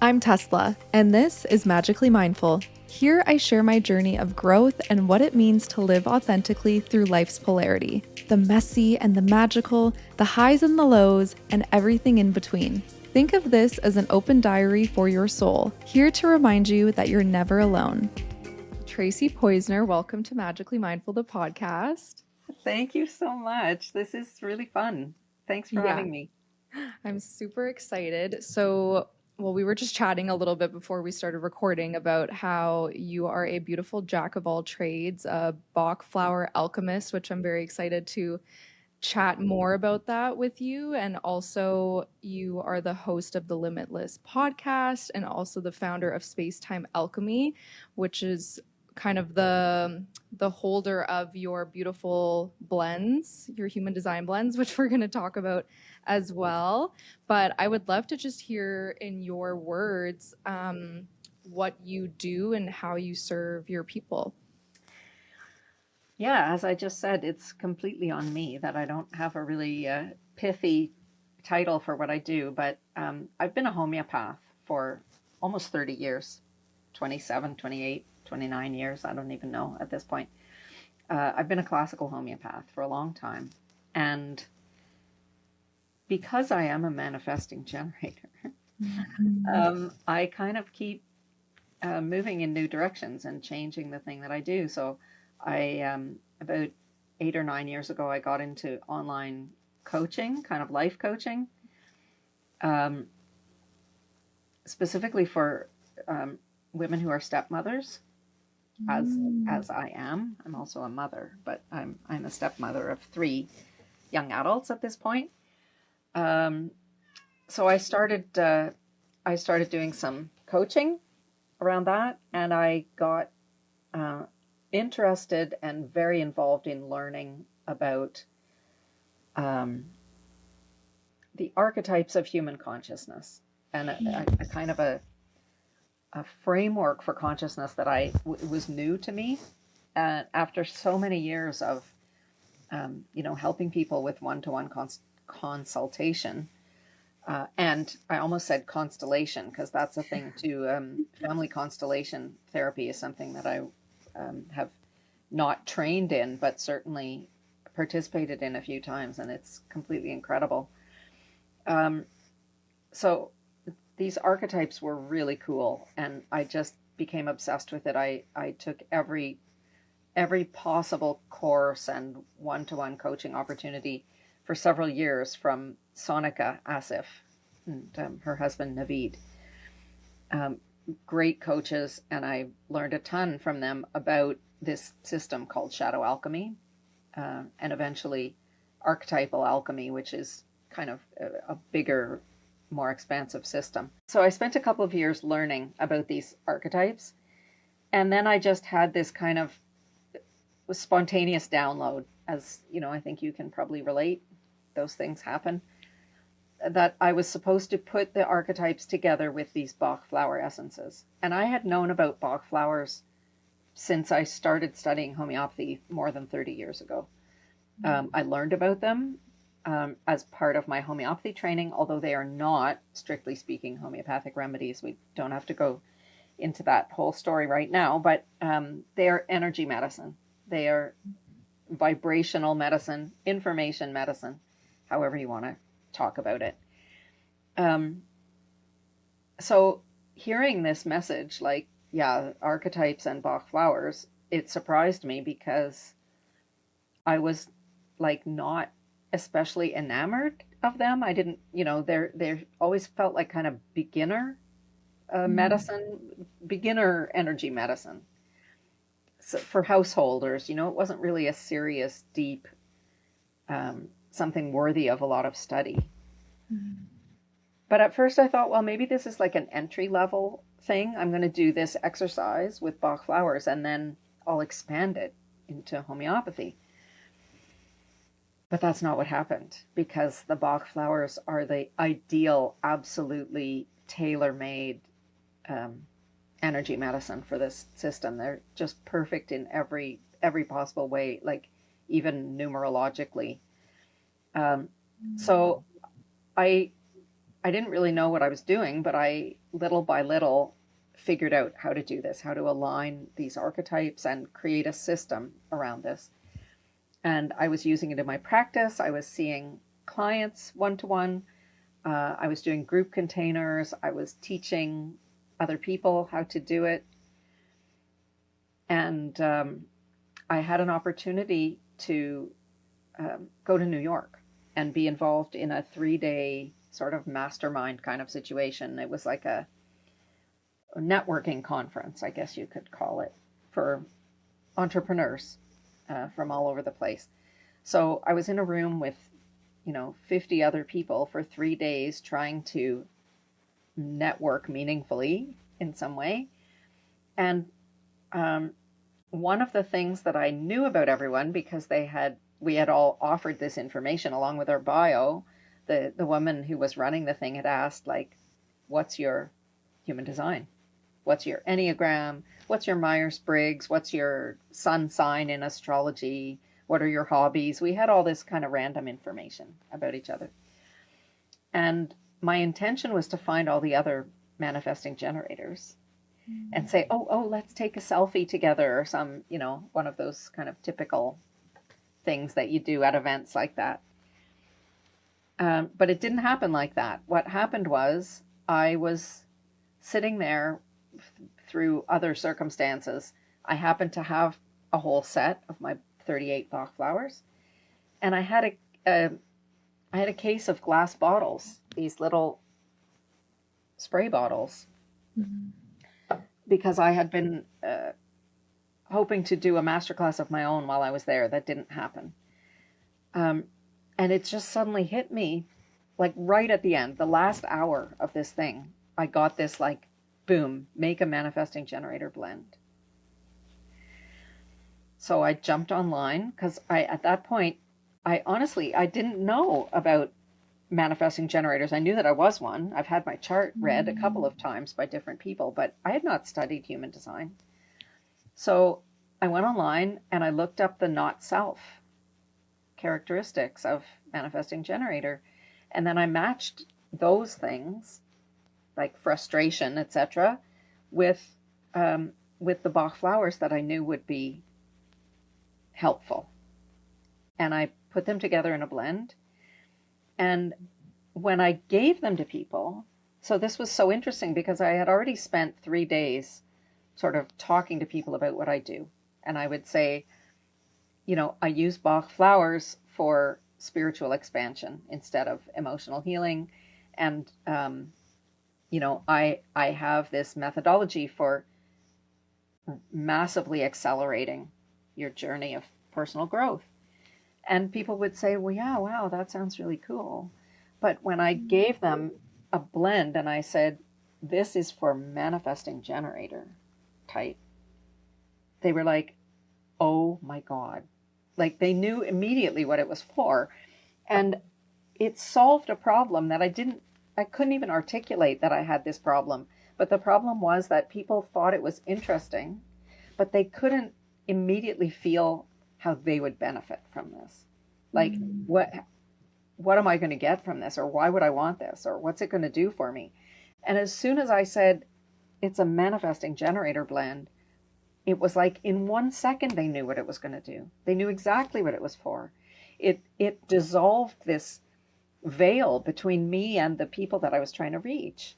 I'm Tesla, and this is Magically Mindful. Here I share my journey of growth and what it means to live authentically through life's polarity, the messy and the magical, the highs and the lows, and everything in between. Think of this as an open diary for your soul, here to remind you that you're never alone. Tracy Poizner, welcome to Magically Mindful, the podcast. Thank you so much. This is really fun. Thanks for Yeah, having me. I'm super excited. We were just chatting a little bit before we started recording about how you are a beautiful jack of all trades, a Bach Flower Alchemist, which I'm very excited to chat more about that with you. And also, you are the host of the Limitless podcast and also the founder of Space Time Alchemy, which is kind of the holder of your beautiful blends, your human design blends, which we're going to talk about as well. But I would love to just hear in your words what you do and how you serve your people. Yeah, as I just said, it's completely on me that I don't have a really pithy title for what I do, but I've been a homeopath for almost 30 years, 27, 28, 29 years. I don't even know at this point. I've been a classical homeopath for a long time. And because I am a manifesting generator, I kind of keep moving in new directions and changing the thing that I do. So about 8 or 9 years ago, I got into online coaching, kind of life coaching, um, specifically for women who are stepmothers, as I am. I'm also a mother, but I'm a stepmother of 3 young adults at this point. Um, so I started doing some coaching around that, and I got uh, interested and very involved in learning about um, the archetypes of human consciousness and a kind of a framework for consciousness that was new to me. And after so many years of helping people with one-to-one consultation, and I almost said constellation because that's a thing too. Family constellation therapy is something that I have not trained in, but certainly participated in a few times, and it's completely incredible. Um, so these archetypes were really cool, and I just became obsessed with it. I took every possible course and one-to-one coaching opportunity for several years from Sonika Asif and her husband Naveed. Um, Great coaches, and I learned a ton from them about this system called shadow alchemy, and eventually archetypal alchemy, which is kind of a bigger, more expansive system. So I spent a couple of years learning about these archetypes, and then I just had this kind of spontaneous download, as you know, I think you can probably relate. Those things happen. That I was supposed to put the archetypes together with these Bach flower essences. And I had known about Bach flowers since I started studying homeopathy more than 30 years ago. I learned about them as part of my homeopathy training, although they are not, strictly speaking, homeopathic remedies. We don't have to go into that whole story right now, but they are energy medicine. They are vibrational medicine, information medicine, however you want to talk about it. Um, so hearing this message, like, yeah, archetypes and Bach flowers, it surprised me because I was like not especially enamored of them. I didn't, they're always felt like kind of beginner medicine, beginner energy medicine. So for householders, it wasn't really a serious, deep, something worthy of a lot of study. But at first I thought, well, maybe this is like an entry level thing. I'm going to do this exercise with Bach flowers and then I'll expand it into homeopathy. But that's not what happened, because the Bach flowers are the ideal, absolutely tailor-made energy medicine for this system. They're just perfect in every possible way, like even numerologically. So I I didn't really know what I was doing, but I little by little figured out how to do this, how to align these archetypes and create a system around this. And I was using it in my practice. I was seeing clients one to one. I was doing group containers. I was teaching other people how to do it. And I had an opportunity to go to New York and be involved in a 3-day sort of mastermind kind of situation. It was like a networking conference, I guess you could call it, for entrepreneurs from all over the place. So I was in a room with, 50 other people for 3 days trying to network meaningfully in some way. And one of the things that I knew about everyone, because we had all offered this information along with our bio, the woman who was running the thing had asked, like, what's your human design? What's your Enneagram? What's your Myers-Briggs? What's your sun sign in astrology? What are your hobbies? We had all this kind of random information about each other. And my intention was to find all the other manifesting generators and say, oh, let's take a selfie together, or some, one of those kind of typical things that you do at events like that. But it didn't happen like that. What happened was I was sitting there through other circumstances. I happened to have a whole set of my 38 Bach flowers, and I had a case of glass bottles, these little spray bottles, because I had been hoping to do a masterclass of my own while I was there. That didn't happen. And it just suddenly hit me, like right at the end, the last hour of this thing, I got this like, boom, make a manifesting generator blend. So I jumped online because at that point, I didn't know about manifesting generators. I knew that I was one. I've had my chart read a couple of times by different people, but I had not studied human design. So I went online and I looked up the not self characteristics of manifesting generator. And then I matched those things, like frustration, etc., with the Bach flowers that I knew would be helpful. And I put them together in a blend. And when I gave them to people, so this was so interesting because I had already spent 3 days sort of talking to people about what I do. And I would say, I use Bach flowers for spiritual expansion instead of emotional healing. And, I have this methodology for massively accelerating your journey of personal growth. And people would say, well, yeah, wow, that sounds really cool. But when I gave them a blend and I said, this is for manifesting generator type, they were like, oh my God. Like they knew immediately what it was for. And it solved a problem that I couldn't even articulate that I had this problem. But the problem was that people thought it was interesting, but they couldn't immediately feel how they would benefit from this. Like, what am I going to get from this? Or why would I want this? Or what's it going to do for me? And as soon as I said, it's a manifesting generator blend, it was like in 1 second, they knew what it was going to do. They knew exactly what it was for. It dissolved this veil between me and the people that I was trying to reach.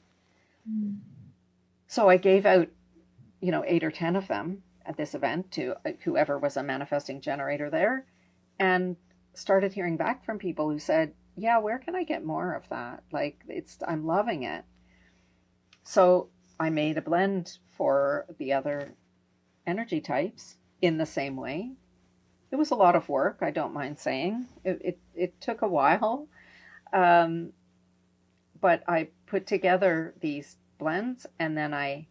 So I gave out, 8 or 10 of them at this event to whoever was a manifesting generator there, and started hearing back from people who said, yeah, where can I get more of that? Like I'm loving it. So I made a blend for the other energy types in the same way. It was a lot of work, I don't mind saying. It took a while, but I put together these blends, and then I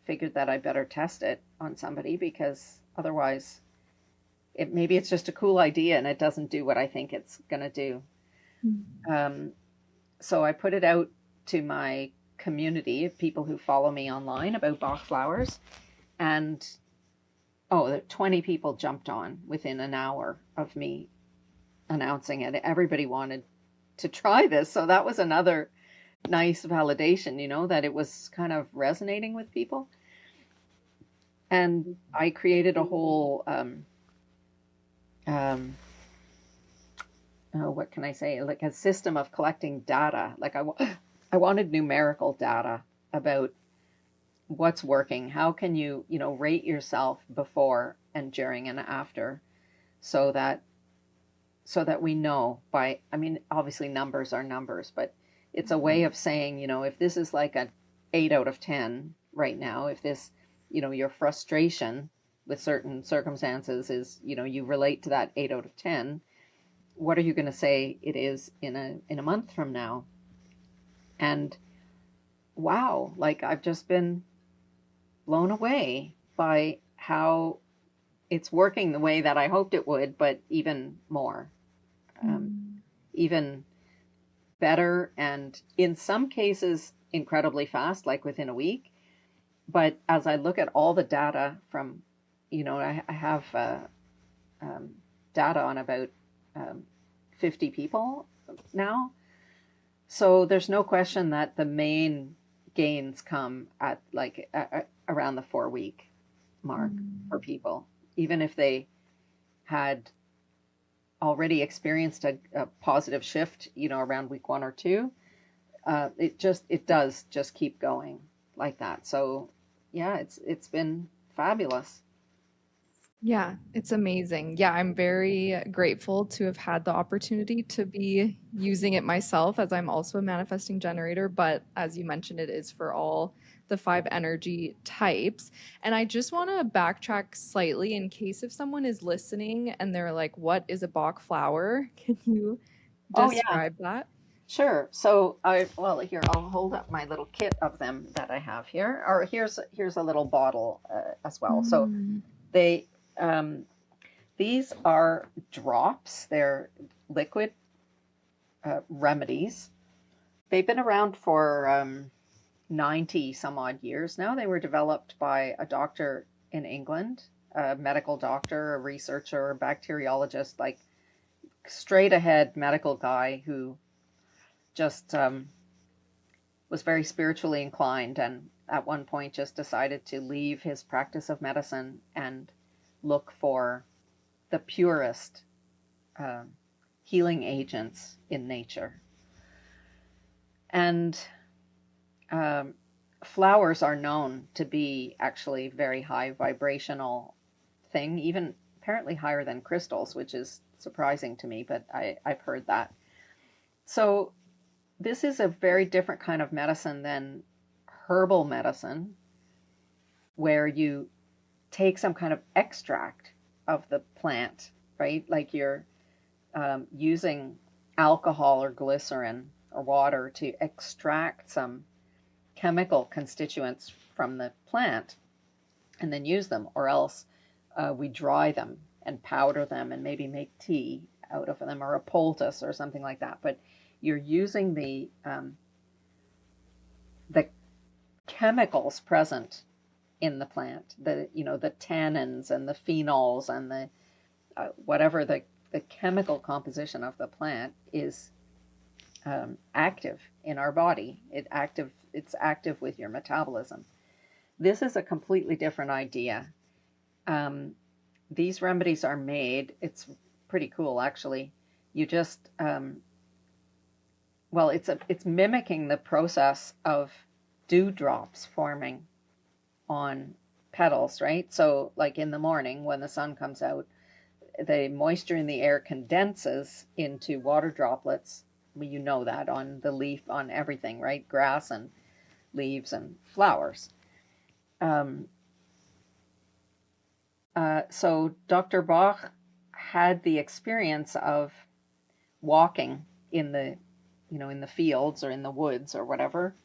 figured that I better test it on somebody, because otherwise maybe it's just a cool idea and it doesn't do what I think it's going to do. So I put it out to my community of people who follow me online about Bach flowers, and 20 people jumped on within an hour of me announcing it. Everybody wanted to try this. So that was another nice validation, you know, that it was kind of resonating with people. And I created a whole, um, oh, what can I say? Like a system of collecting data. Like I wanted numerical data about what's working. How can you, you know, rate yourself before and during and after, so that we know by, I mean, obviously numbers are numbers, but it's a way of saying, you know, if this is like an 8 out of 10 right now, if this, you know, your frustration with certain circumstances is, you know, you relate to that 8 out of 10, what are you going to say it is in a month from now? And wow, like I've just been blown away by how it's working the way that I hoped it would, but even more, um, Mm. even better, and in some cases incredibly fast, like within a week. But as I look at all the data from, you know, I have um, data on about um, 50 people now. So there's no question that the main gains come at like around the 4 week mark for Mm. people, even if they had already experienced a positive shift, you know, around week 1 or 2. It does just keep going like that. So yeah, it's been fabulous. Yeah, it's amazing. Yeah, I'm very grateful to have had the opportunity to be using it myself, as I'm also a manifesting generator. But as you mentioned, it is for all the five energy types. And I just want to backtrack slightly in case if someone is listening and they're like, what is a Bach flower? Can you Oh yeah, describe that? sure. So I well here I'll hold up my little kit of them that I have here. Or here's a little bottle as well. So Mm. they um, these are drops. They're liquid remedies. They've been around for 90 some odd years now. They were developed by a doctor in England, a medical doctor, a researcher, a bacteriologist, like straight ahead medical guy who just was very spiritually inclined, and at one point just decided to leave his practice of medicine and look for the purest um, healing agents in nature. And um, flowers are known to be actually very high vibrational thing, even apparently higher than crystals, which is surprising to me, but I've heard that. So this is a very different kind of medicine than herbal medicine, where you take some kind of extract of the plant, right? Like you're using alcohol or glycerin or water to extract some chemical constituents from the plant and then use them, or else we dry them and powder them and maybe make tea out of them, or a poultice or something like that. But you're using the chemicals present in the plant, the, you know, the tannins and the phenols and the whatever the chemical composition of the plant is active in our body. It's active with your metabolism. This is a completely different idea. Um, these remedies are made. It's pretty cool, actually. You just well, it's mimicking the process of dewdrops forming on petals, right? So, like in the morning when the sun comes out, the moisture in the air condenses into water droplets. Well, you know that on the leaf, on everything, right? Grass and leaves and flowers. Um, so Dr. Bach had the experience of walking in the, you know, in the fields or in the woods or whatever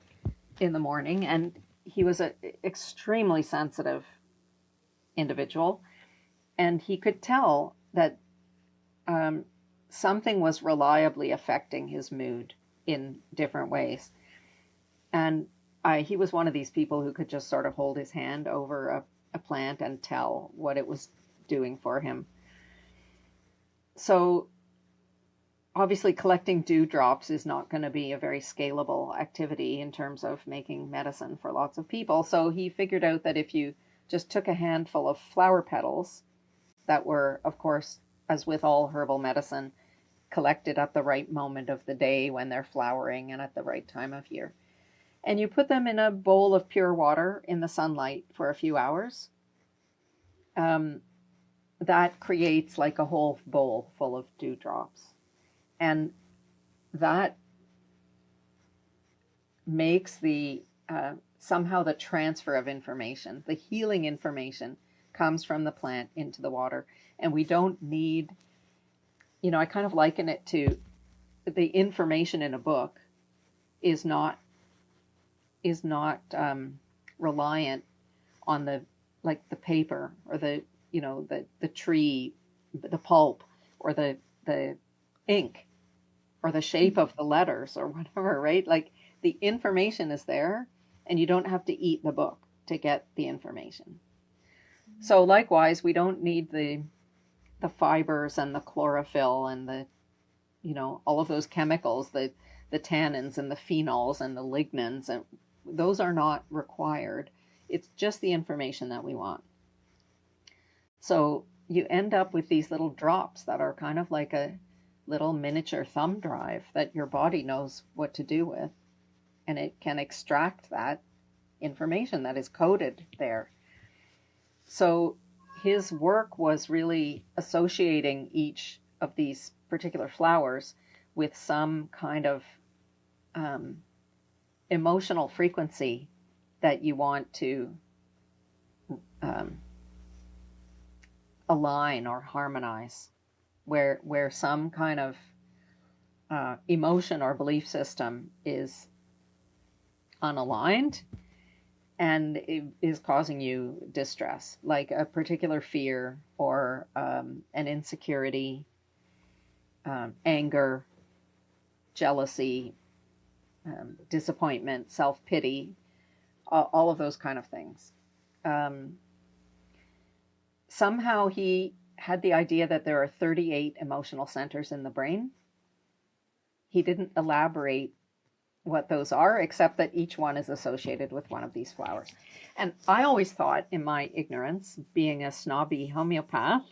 in the morning, and he was an extremely sensitive individual, and he could tell that um, something was reliably affecting his mood in different ways. And he was one of these people who could just sort of hold his hand over a plant and tell what it was doing for him. So obviously collecting dewdrops is not going to be a very scalable activity in terms of making medicine for lots of people. So he figured out that if you just took a handful of flower petals that were, of course, as with all herbal medicine, collected at the right moment of the day when they're flowering and at the right time of year, and you put them in a bowl of pure water in the sunlight for a few hours, um, that creates like a whole bowl full of dewdrops. And that makes the somehow the transfer of information, the healing information comes from the plant into the water. And we don't need, I kind of liken it to the information in a book is not reliant on the like the paper or the tree, the pulp, or the ink, or the shape of the letters or whatever, right? Like the information is there, and you don't have to eat the book to get the information. So likewise, we don't need the fibers and the chlorophyll and the all of those chemicals, the tannins and the phenols and the lignans, and those are not required. It's just the information that we want. So you end up with these little drops that are kind of like a little miniature thumb drive that your body knows what to do with, and it can extract that information that is coded there. So his work was really associating each of these particular flowers with some kind of emotional frequency that you want to um, align or harmonize, where some kind of emotion or belief system is unaligned and it is causing you distress, like a particular fear or an insecurity, anger, jealousy, disappointment, self-pity, all of those kind of things. Somehow he had the idea that there are 38 emotional centers in the brain. He didn't elaborate what those are, except that each one is associated with one of these flowers. And I always thought, in my ignorance, being a snobby homeopath,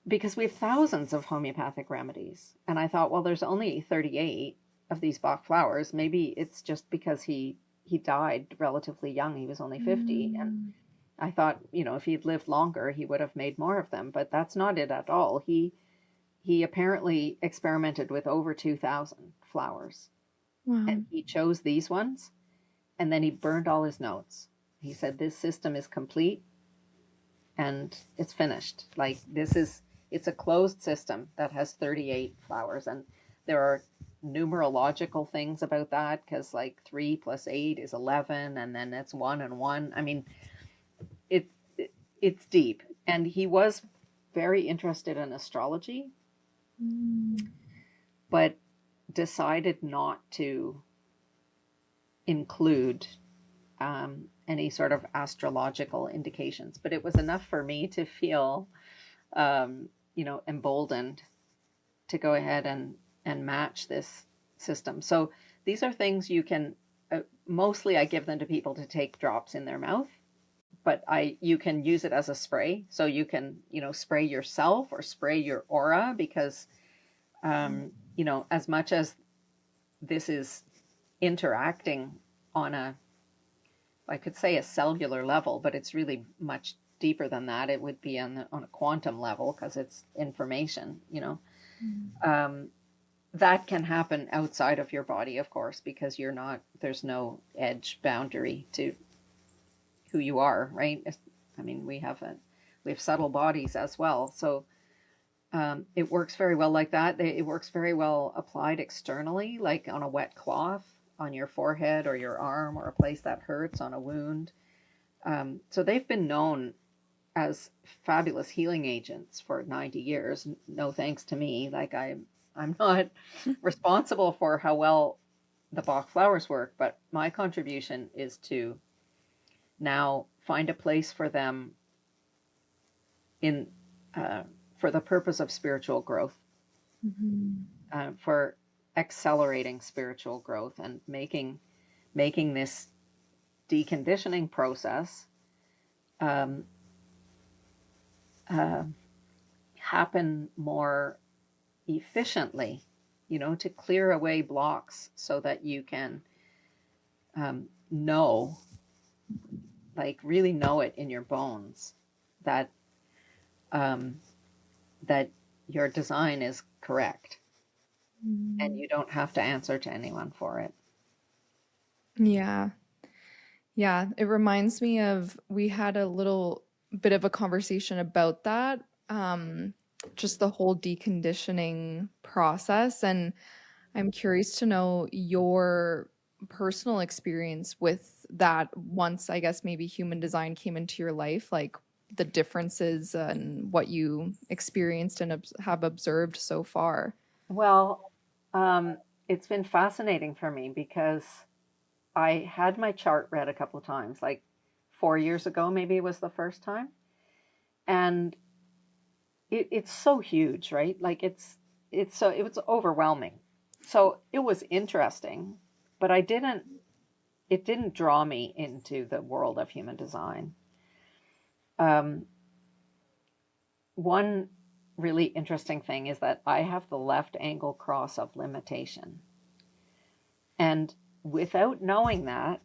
because we have thousands of homeopathic remedies, and I thought, well, there's only 38 of these Bach flowers. Maybe it's just because he died relatively young. He was only 50, and I thought, if he'd lived longer, he would have made more of them. But that's not it at all. He apparently experimented with over 2,000 flowers. Wow. And he chose these ones, and then he burned all his notes. He said, this system is complete and it's finished. Like it's a closed system that has 38 flowers. And there are numerological things about that, because like 3 plus 8 is 11, and then it's 1 and 1. I mean, it's deep. And he was very interested in astrology, but decided not to include any sort of astrological indications. But it was enough for me to feel, emboldened to go ahead and match this system. So these are things you can, mostly I give them to people to take drops in their mouth, but you can use it as a spray. So you can, spray yourself or spray your aura, because, as much as this is interacting on I could say a cellular level, but it's really much deeper than that. It would be on a quantum level, because it's information, that can happen outside of your body, of course, because there's no edge boundary to who you are, right? I mean, we have subtle bodies as well. So it works very well like that. It works very well applied externally, like on a wet cloth on your forehead or your arm, or a place that hurts on a wound. So they've been known as fabulous healing agents for 90 years. No thanks to me. Like I'm not responsible for how well the Bach flowers work, but my contribution is to now find a place for them in for the purpose of spiritual growth, for accelerating spiritual growth and making this deconditioning process um, uh, happen more efficiently, to clear away blocks so that you can know, like really know it in your bones that that your design is correct and you don't have to answer to anyone for it. Yeah. Yeah, it reminds me of we had a little bit of a conversation about that, just the whole deconditioning process. And I'm curious to know your personal experience with that once, I guess, maybe human design came into your life, like the differences and what you experienced and have observed so far. Well, it's been fascinating for me because I had my chart read a couple of times, like 4 years ago, maybe it was the first time. And it's so huge, right? Like it was overwhelming. So it was interesting, but it didn't draw me into the world of human design. Um, One really interesting thing is that I have the left angle cross of limitation. And without knowing that,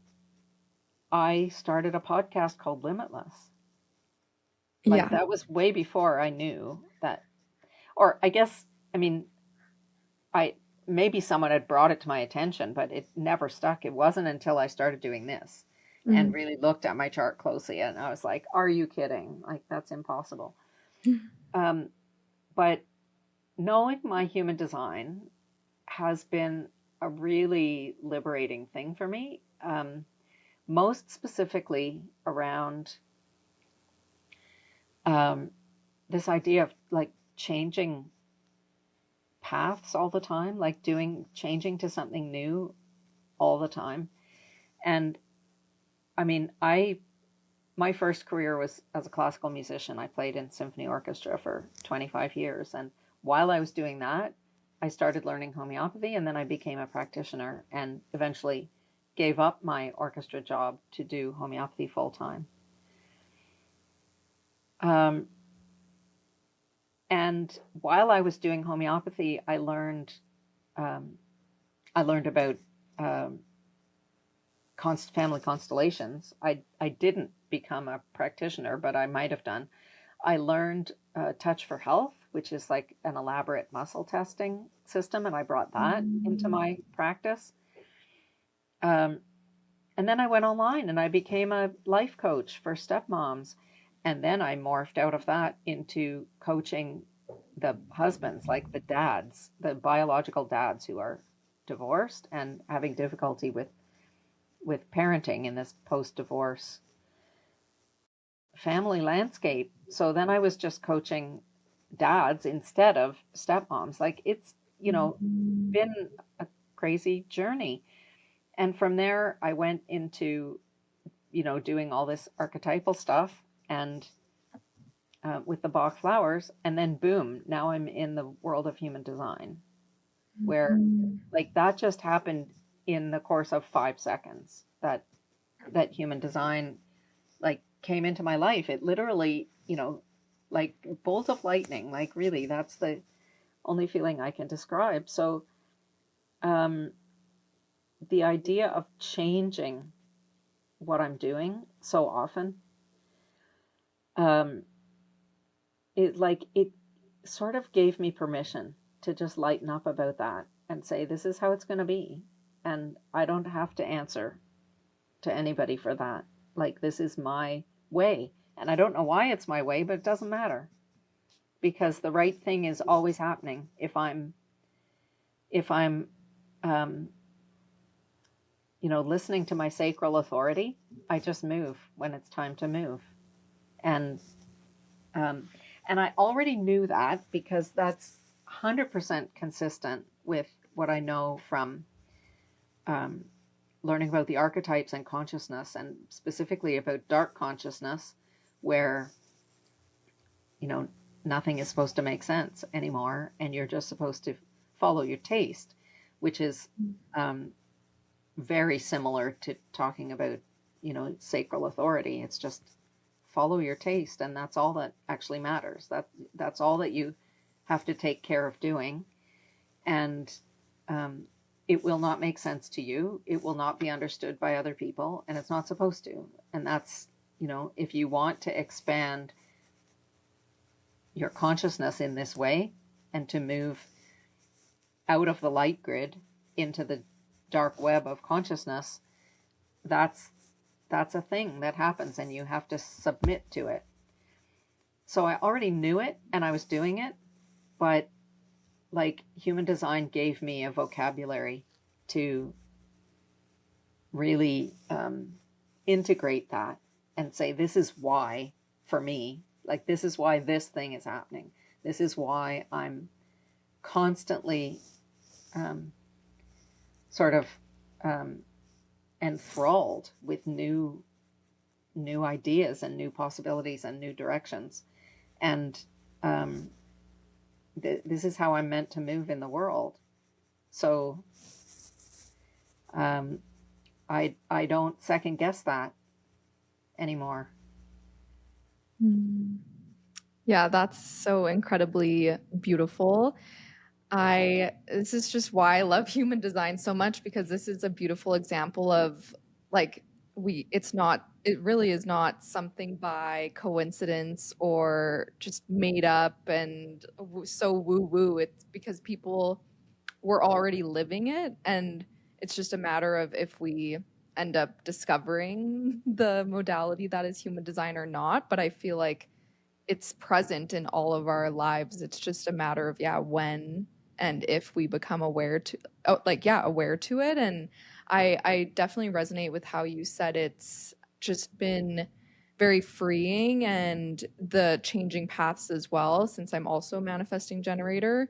I started a podcast called Limitless. Like Yeah. that was way before I knew that, or I guess, I mean, I maybe someone had brought it to my attention, but it never stuck. It wasn't until I started doing this and Mm. really looked at my chart closely and I was like, are you kidding? Like that's impossible. Um, but knowing my human design has been a really liberating thing for me. Most specifically around um, this idea of like changing paths all the time, like changing to something new all the time. And I mean, my first career was as a classical musician. I played in symphony orchestra for 25 years. And while I was doing that, I started learning homeopathy and then I became a practitioner and eventually gave up my orchestra job to do homeopathy full time. Um, and while I was doing homeopathy, um, I learned about um, family constellations. I didn't become a practitioner, but I might have done. I learned Touch for Health, which is like an elaborate muscle testing system, and I brought that into my practice. Um, and then I went online and I became a life coach for stepmoms. And then I morphed out of that into coaching the husbands, like the dads, the biological dads who are divorced and having difficulty with parenting in this post-divorce family landscape. So then I was just coaching dads instead of stepmoms. Like it's, been a crazy journey. And from there, I went into, doing all this archetypal stuff and with the Bach Flowers. And then boom, now I'm in the world of human design where like that just happened in the course of 5 seconds that human design like came into my life. It literally, like bolt of lightning, like really, that's the only feeling I can describe. So, um, the idea of changing what I'm doing so often, um, it sort of gave me permission to just lighten up about that and say, this is how it's going to be. And I don't have to answer to anybody for that. Like, this is my way. And I don't know why it's my way, but it doesn't matter because the right thing is always happening if I'm um, listening to my sacral authority. I just move when it's time to move, and um, and I already knew that because that's 100% consistent with what I know from um, learning about the archetypes and consciousness, and specifically about dark consciousness, where you know nothing is supposed to make sense anymore, and you're just supposed to follow your taste, which is very similar to talking about, sacral authority. It's just follow your taste, and that's all that actually matters. That's all that you have to take care of doing, and it will not make sense to you. It will not be understood by other people, and it's not supposed to. And that's, if you want to expand your consciousness in this way and to move out of the light grid into the dark web of consciousness, that's a thing that happens, and you have to submit to it. So I already knew it and I was doing it, but like human design gave me a vocabulary to really integrate that and say, this is why, for me, like, this is why this thing is happening. This is why I'm constantly sort of enthralled with new ideas and new possibilities and new directions. And this is how I'm meant to move in the world. So I don't second guess that anymore. Yeah, that's so incredibly beautiful. This is just why I love human design so much, because this is a beautiful example of like it really is not something by coincidence or just made up and so woo woo. It's because people were already living it, and it's just a matter of if we end up discovering the modality that is human design or not. But I feel like it's present in all of our lives. It's just a matter of when and if we become aware to aware to it. And I definitely resonate with how you said it's just been very freeing, and the changing paths as well, since I'm also a manifesting generator.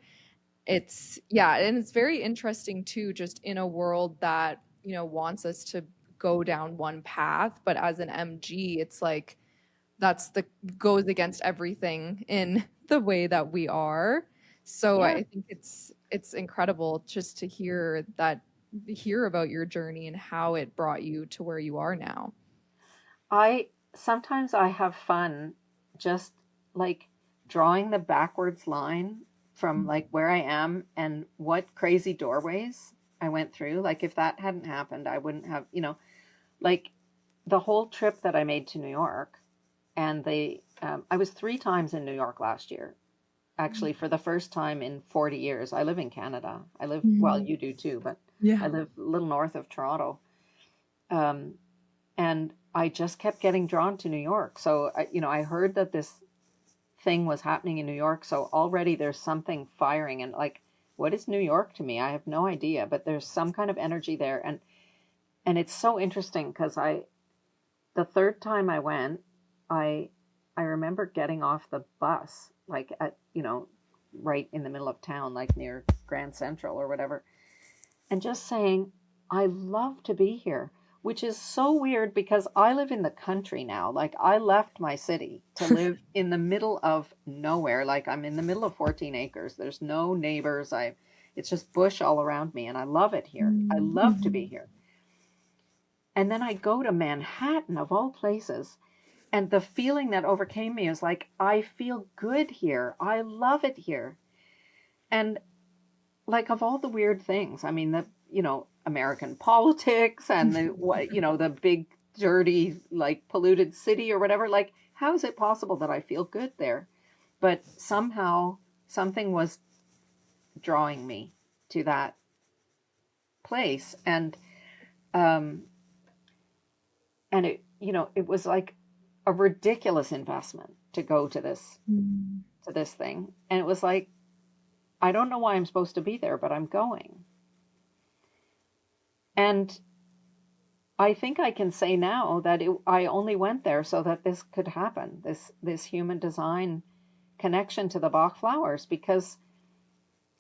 And it's very interesting too, just in a world that wants us to go down one path, but as an MG, it's like goes against everything in the way that we are. So Yeah. I think it's incredible just to hear about your journey and how it brought you to where you are now. Sometimes I have fun just like drawing the backwards line from like where I am and what crazy doorways I went through. Like if that hadn't happened, I wouldn't have, like the whole trip that I made to New York, and I was 3 times in New York last year, actually, for the first time in 40 years. I live in Canada. Well, you do too, but I live a little north of Toronto. And I just kept getting drawn to New York. So, I heard that this thing was happening in New York. So already there's something firing, and like, what is New York to me? I have no idea, but there's some kind of energy there. And it's so interesting because the third time I went, I remember getting off the bus, like at, right in the middle of town, like near Grand Central or whatever, and just saying, I love to be here, which is so weird because I live in the country now. Like I left my city to live in the middle of nowhere. Like I'm in the middle of 14 acres. There's no neighbors. It's just bush all around me, and I love it here. I love to be here. And then I go to Manhattan, of all places, and the feeling that overcame me is like, I feel good here. I love it here. And like, of all the weird things, I mean, American politics and the big, dirty, like polluted city or whatever, like, how is it possible that I feel good there? But somehow something was drawing me to that place. And it was like a ridiculous investment to go to this thing. And it was like, I don't know why I'm supposed to be there, but I'm going. And I think I can say now that I only went there so that this could happen, this human design connection to the Bach Flowers, because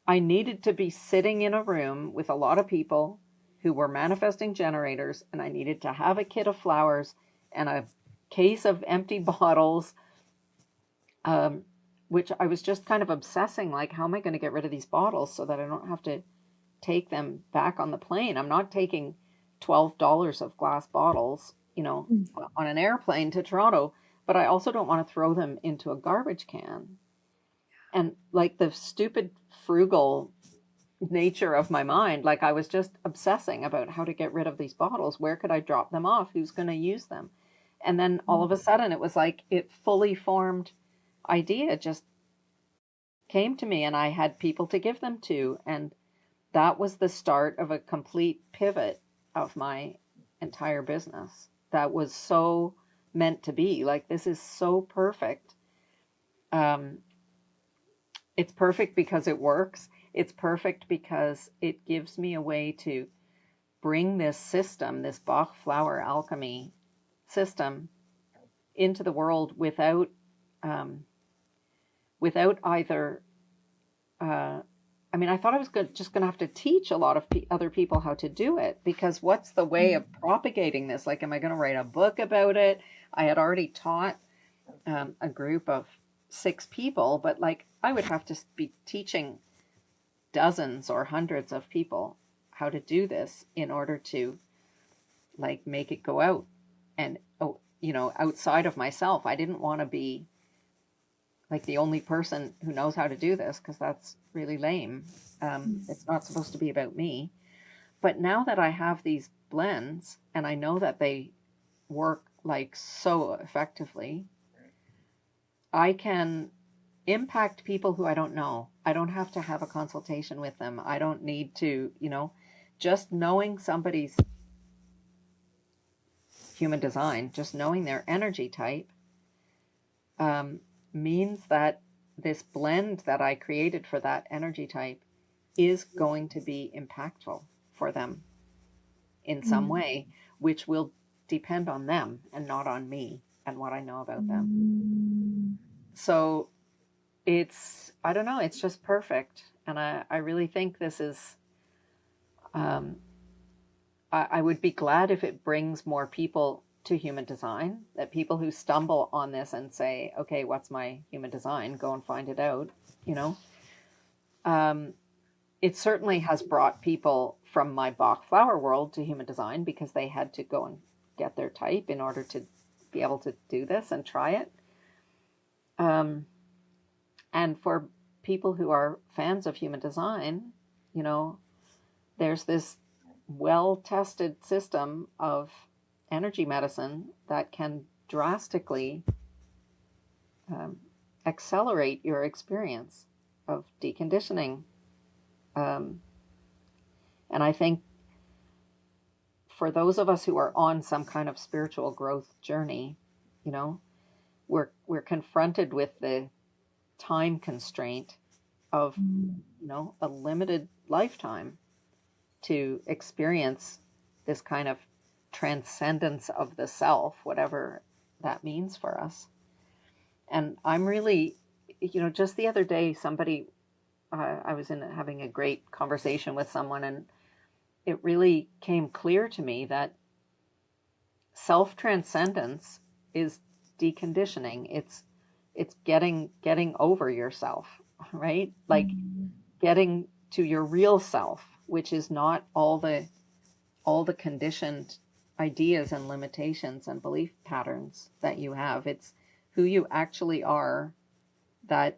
I needed to be sitting in a room with a lot of people who were manifesting generators, and I needed to have a kit of flowers and a case of empty bottles which I was just kind of obsessing, like, how am I going to get rid of these bottles so that I don't have to take them back on the plane? I'm not taking $12 of glass bottles, on an airplane to Toronto, but I also don't want to throw them into a garbage can. And like the stupid frugal nature of my mind, like I was just obsessing about how to get rid of these bottles. Where could I drop them off? Who's going to use them? And then all of a sudden it was like it fully formed idea just came to me, and I had people to give them to. And that was the start of a complete pivot of my entire business. That was so meant to be. Like, this is so perfect. Um, it's perfect because it works. It's perfect because it gives me a way to bring this system, this Bach Flower alchemy system, into the world um, without either. I mean, I thought I was just going to have to teach a lot of other people how to do it, because what's the way of propagating this? Like, am I going to write a book about it? I had already taught a group of 6 people, but like I would have to be teaching dozens or hundreds of people how to do this in order to like make it go out and outside of myself. I didn't want to be like the only person who knows how to do this, because that's really lame. It's not supposed to be about me. But now that I have these blends and I know that they work like so effectively, I can impact people who I don't know. I don't have to have a consultation with them. I don't need to, just knowing somebody's human design, just knowing their energy type, means that this blend that I created for that energy type is going to be impactful for them in some way, which will depend on them and not on me and what I know about them. So I don't know, it's just perfect. And I really think this is, I would be glad if it brings more people to human design, that people who stumble on this and say, okay, what's my human design? Go and find it out, you know. It certainly has brought people from my Bach Flower world to human design, because they had to go and get their type in order to be able to do this and try it. And for people who are fans of human design, there's this well-tested system of energy medicine that can drastically accelerate your experience of deconditioning. And I think for those of us who are on some kind of spiritual growth journey, we're confronted with the time constraint of, a limited lifetime to experience this kind of transcendence of the self, whatever that means for us. And I'm really, just the other day, I was having a great conversation with someone, and it really came clear to me that self-transcendence is deconditioning. It's getting over yourself, right? Like getting to your real self, which is not all the conditioned ideas and limitations and belief patterns that you have. It's who you actually are, that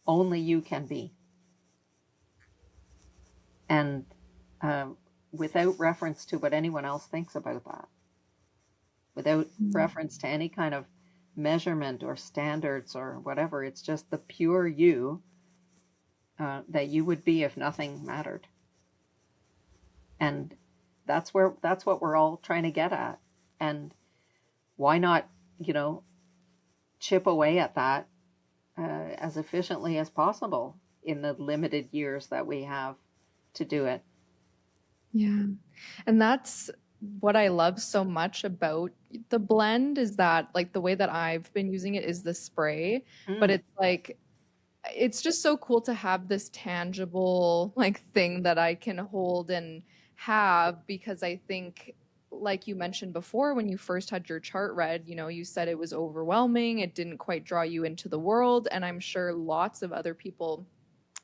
only you can be. And without reference to what anyone else thinks about that, without reference to any kind of measurement or standards or whatever. It's just the pure you that you would be if nothing mattered. And that's what we're all trying to get at. And why not, chip away at that as efficiently as possible in the limited years that we have to do it. Yeah. And that's what I love so much about the blend, is that like the way that I've been using it is the spray, but it's like, it's just so cool to have this tangible like thing that I can hold and have, because I think like you mentioned before, when you first had your chart read, you know, you said it was overwhelming, it didn't quite draw you into the world, and I'm sure lots of other people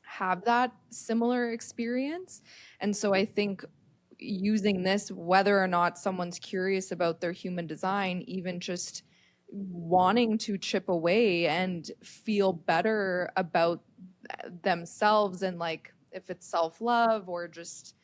have that similar experience. And so I think using this, whether or not someone's curious about their human design, even just wanting to chip away and feel better about themselves, and like if it's self-love or just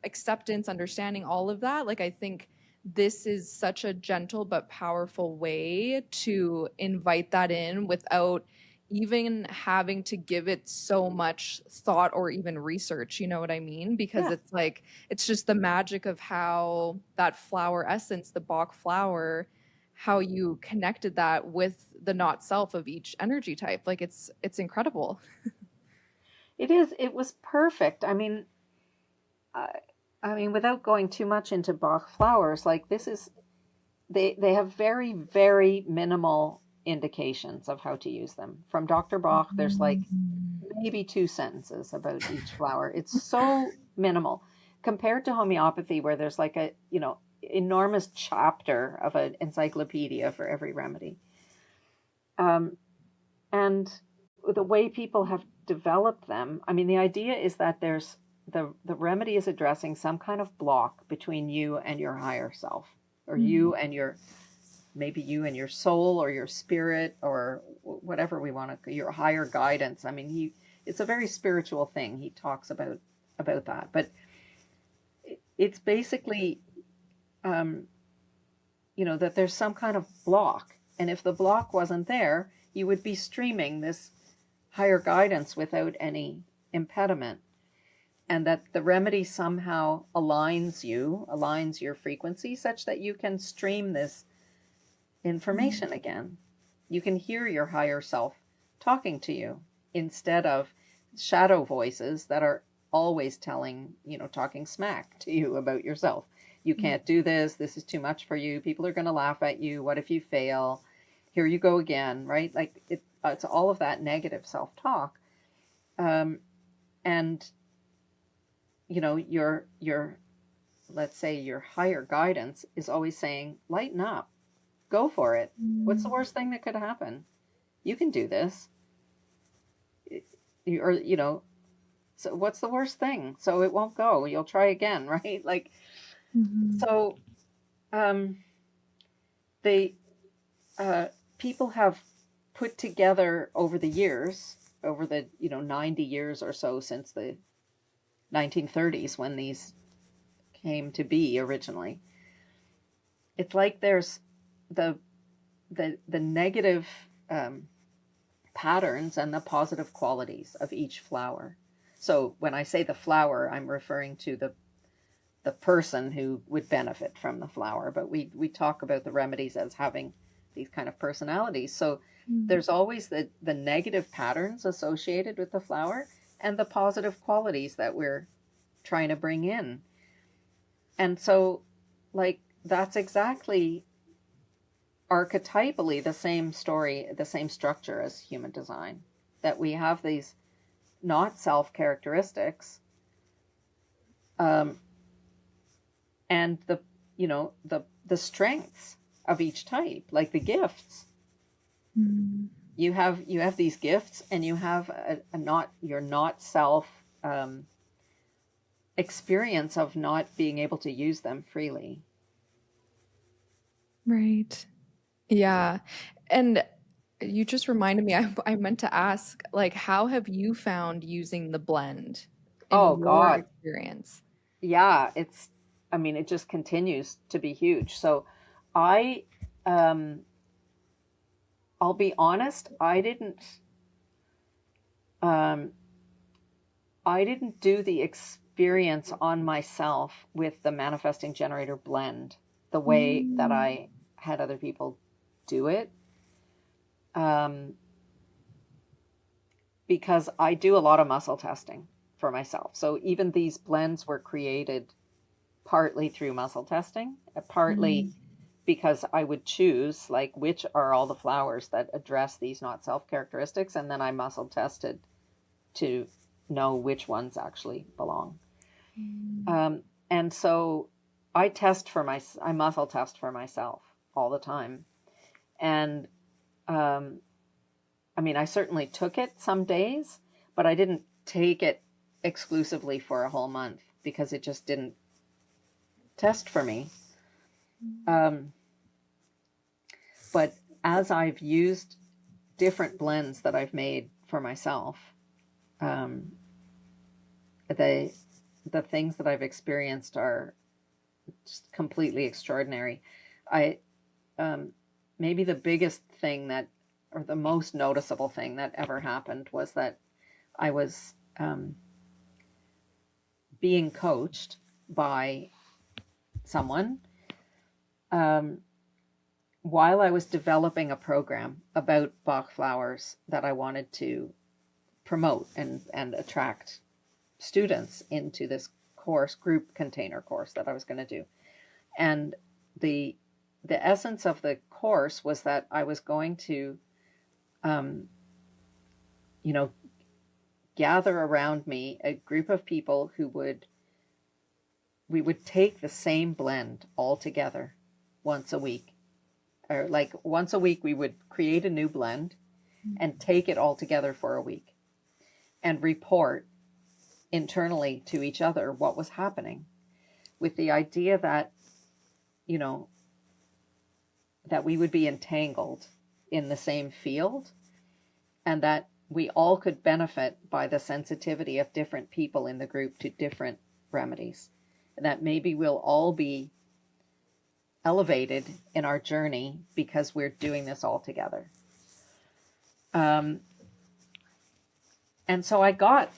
acceptance, understanding, all of that, like I think this is such a gentle but powerful way to invite that in without even having to give it so much thought or even research, you know what I mean? Because Yeah. it's like, it's just the magic of how that flower essence, the Bach flower, how you connected that with the not self of each energy type. Like it's incredible. It is. It was perfect. I, I mean, without going too much into Bach flowers, like this is, they have very, very minimal indications of how to use them. From Dr. Bach, there's like maybe 2 sentences about each flower. It's so minimal compared to homeopathy, where there's like a, enormous chapter of an encyclopedia for every remedy. Um, and the way people have developed them, I mean, the idea is that there's the remedy is addressing some kind of block between you and your higher self, or you and your, maybe you and your soul or your spirit, or whatever we want to, your higher guidance. I mean, it's a very spiritual thing. He talks about that, but it's basically, that there's some kind of block, and if the block wasn't there, you would be streaming this higher guidance without any impediment, and that the remedy somehow aligns your frequency such that you can stream this information again. You can hear your higher self talking to you instead of shadow voices that are always talking smack to you about yourself. You can't do this. This is too much for you. People are going to laugh at you. What if you fail? Here you go again, right? Like it's all of that negative self-talk. And your let's say your higher guidance is always saying, lighten up, go for it. What's the worst thing that could happen? You can do this. Or so what's the worst thing? So it won't go. You'll try again, right? Like, so they people have put together over the years, over the 90 years or so since the 1930s when these came to be originally. It's like there's the negative patterns and the positive qualities of each flower. So when I say the flower, I'm referring to the person who would benefit from the flower, but we talk about the remedies as having these kind of personalities. So there's always the negative patterns associated with the flower and the positive qualities that we're trying to bring in. And so, like, that's exactly archetypally the same story, the same structure as human design, that we have these not self characteristics, and the strengths of each type, like the gifts. You have these gifts, and you have your not self experience of not being able to use them freely. Right. Yeah. And you just reminded me, I meant to ask, like, how have you found using the blend Oh in your God. experience? Yeah, it just continues to be huge. So I I'll be honest, um I didn't do the experience on myself with the manifesting generator blend the way that I had other people do it. Because I do a lot of muscle testing for myself. So even these blends were created partly through muscle testing, partly because I would choose, like, which are all the flowers that address these not self characteristics, and then I muscle tested to know which ones actually belong. And so I muscle test for myself all the time. And I mean, I certainly took it some days, but I didn't take it exclusively for a whole month because it just didn't test for me. But as I've used different blends that I've made for myself, um, the things that I've experienced are just completely extraordinary. I maybe the biggest thing that, or the most noticeable thing that ever happened was that I was being coached by someone while I was developing a program about Bach flowers that I wanted to promote and attract students into this course, group container course that I was going to do. And the essence of the course was that I was going to, you know, gather around me a group of people who we would take the same blend all together once a week. Or like once a week, we would create a new blend and take it all together for a week and report internally to each other what was happening, with the idea that, you know, that we would be entangled in the same field and that we all could benefit by the sensitivity of different people in the group to different remedies. And that maybe we'll all be elevated in our journey because we're doing this all together. And so I got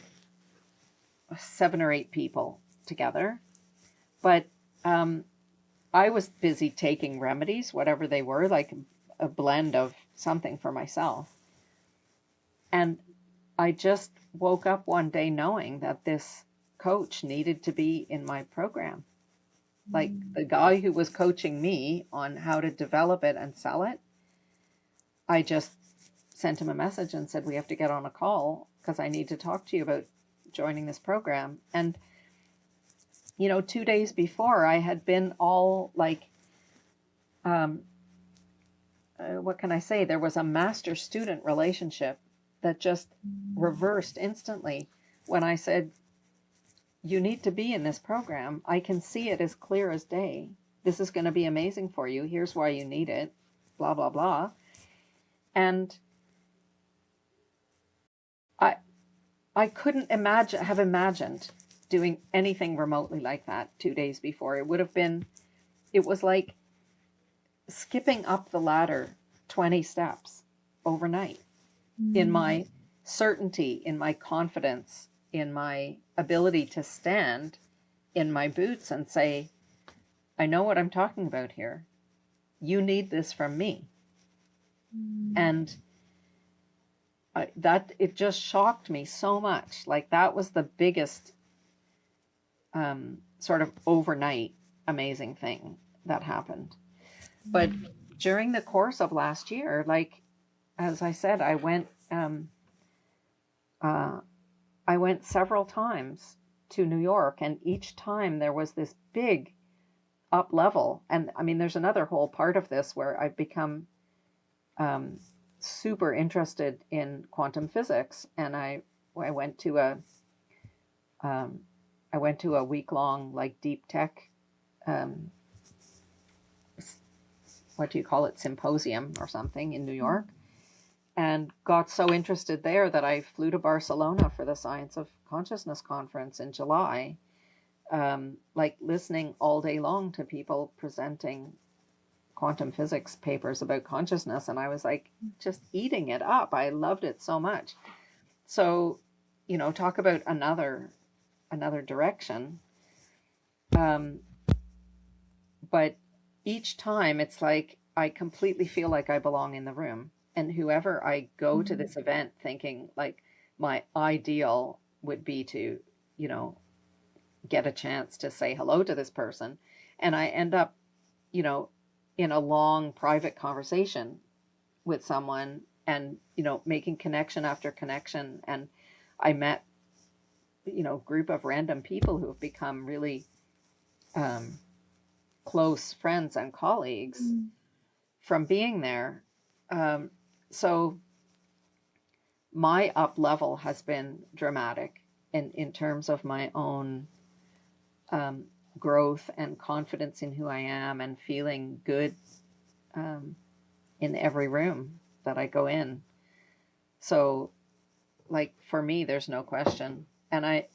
7 or 8 people together, but I was busy taking remedies, whatever they were, like a blend of something for myself. And I just woke up one day knowing that this coach needed to be in my program. Like the guy who was coaching me on how to develop it and sell it, I just sent him a message and said, we have to get on a call because I need to talk to you about joining this program. And, you know, 2 days before I had been all like, what can I say? There was a master-student relationship that just reversed instantly when I said, you need to be in this program. I can see it as clear as day. This is going to be amazing for you. Here's why you need it, blah, blah, blah. And I couldn't have imagined doing anything remotely like that 2 days before. It was like skipping up the ladder 20 steps overnight in my certainty, in my confidence, in my ability to stand in my boots and say, I know what I'm talking about here. You need this from me. And that it just shocked me so much. Like that was the biggest sort of overnight amazing thing that happened. But during the course of last year, like as I said, I went several times to New York, and each time there was this big up level. And I mean, there's another whole part of this where I've become super interested in quantum physics, and I went to a week-long like deep tech what do you call it, symposium or something in New York, and got so interested there that I flew to Barcelona for the Science of Consciousness conference in July, like listening all day long to people presenting quantum physics papers about consciousness, and I was like just eating it up. I loved it so much. So, you know, talk about another direction. But each time it's like I completely feel like I belong in the room, and whoever I go to this event thinking like my ideal would be to, you know, get a chance to say hello to this person, and I end up, you know, in a long private conversation with someone, and, you know, making connection after connection. And I met, you know, group of random people who have become really close friends and colleagues from being there. So my up level has been dramatic in terms of my own growth and confidence in who I am and feeling good in every room that I go in. So, like, for me, there's no question. And I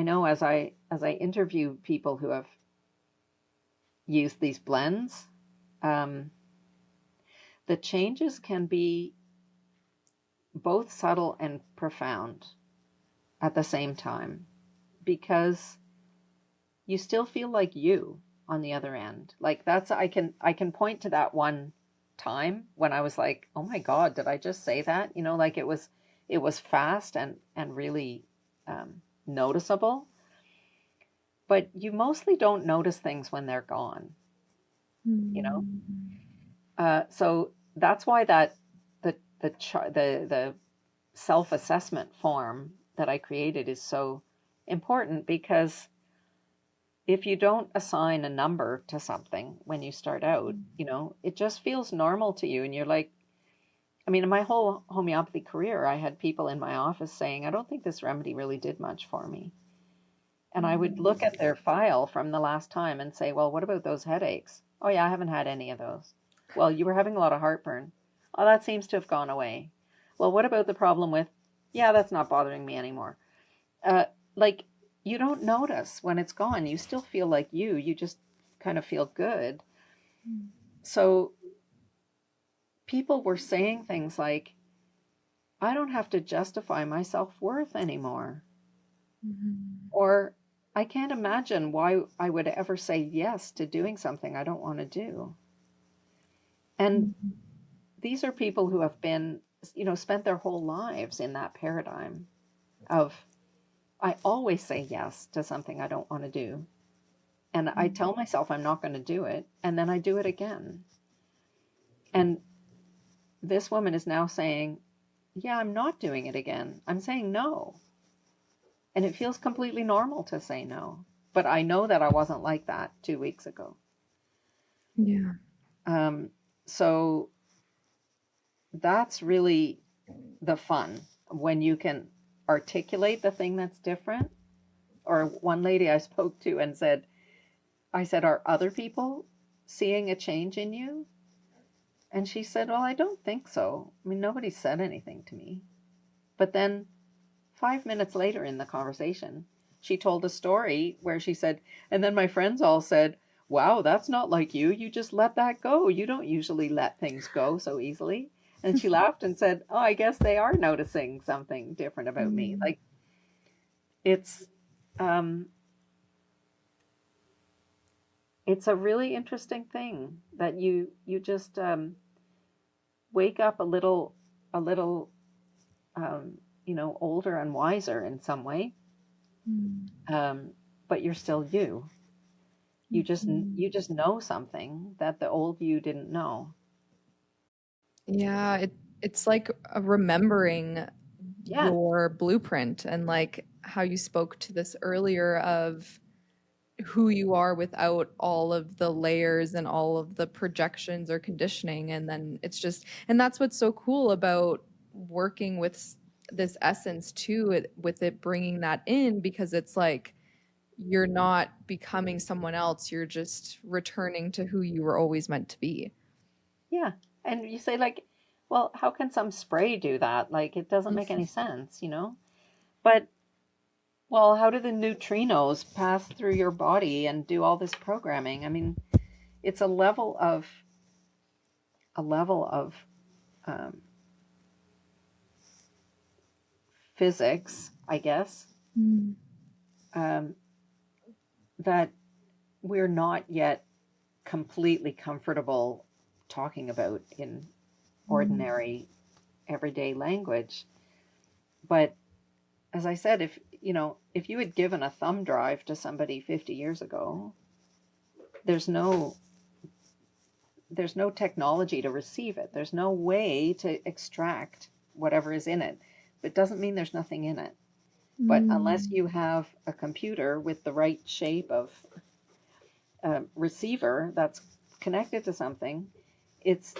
know as I interview people who have used these blends, the changes can be both subtle and profound at the same time, because you still feel like you on the other end. Like, that's, I can point to that one time when I was like, oh my God, did I just say that? You know, like it was fast and really noticeable. But you mostly don't notice things when they're gone, you know? So that's why that the self-assessment form that I created is so important, because if you don't assign a number to something when you start out, you know, it just feels normal to you. And you're like, I mean, in my whole homeopathy career, I had people in my office saying, I don't think this remedy really did much for me. And I would look at their file from the last time and say, well, what about those headaches? Oh, yeah, I haven't had any of those. Well, you were having a lot of heartburn. Oh, that seems to have gone away. Well, what about the problem with, yeah, that's not bothering me anymore. Like, you don't notice when it's gone. You still feel like you just kind of feel good. So people were saying things like, I don't have to justify my self-worth anymore. Or I can't imagine why I would ever say yes to doing something I don't want to do. And these are people who have been, you know, spent their whole lives in that paradigm of, I always say yes to something I don't want to do. And I tell myself I'm not going to do it, and then I do it again. And this woman is now saying, yeah, I'm not doing it again. I'm saying no. And it feels completely normal to say no. But I know that I wasn't like that 2 weeks ago. Yeah. So that's really the fun, when you can articulate the thing that's different. Or one lady I spoke to and said, I said, are other people seeing a change in you? And she said, well, I don't think so. I mean, nobody said anything to me. But then 5 minutes later in the conversation, she told a story where she said, and then my friends all said, wow, that's not like you. You just let that go. You don't usually let things go so easily. And she laughed and said, oh, I guess they are noticing something different about me. Like, it's a really interesting thing that you just wake up a little you know, older and wiser in some way, but you're still you. You just know something that the old you didn't know. Yeah, it's like remembering Yeah, your blueprint, and like how you spoke to this earlier of who you are without all of the layers and all of the projections or conditioning. And then it's just, and that's what's so cool about working with this essence too, with it bringing that in, because it's like you're not becoming someone else, you're just returning to who you were always meant to be. yeah. And you say, like, well, how can some spray do that? Like, it doesn't make any sense, you know? But, well, how do the neutrinos pass through your body and do all this programming? I mean, it's a level of um, physics, I guess, um, that we're not yet completely comfortable talking about in ordinary everyday language. But as I said, if you know, if you had given a thumb drive to somebody 50 years ago, there's no technology to receive it. There's no way to extract whatever is in it. But it doesn't mean there's nothing in it. But unless you have a computer with the right shape of receiver that's connected to something, it's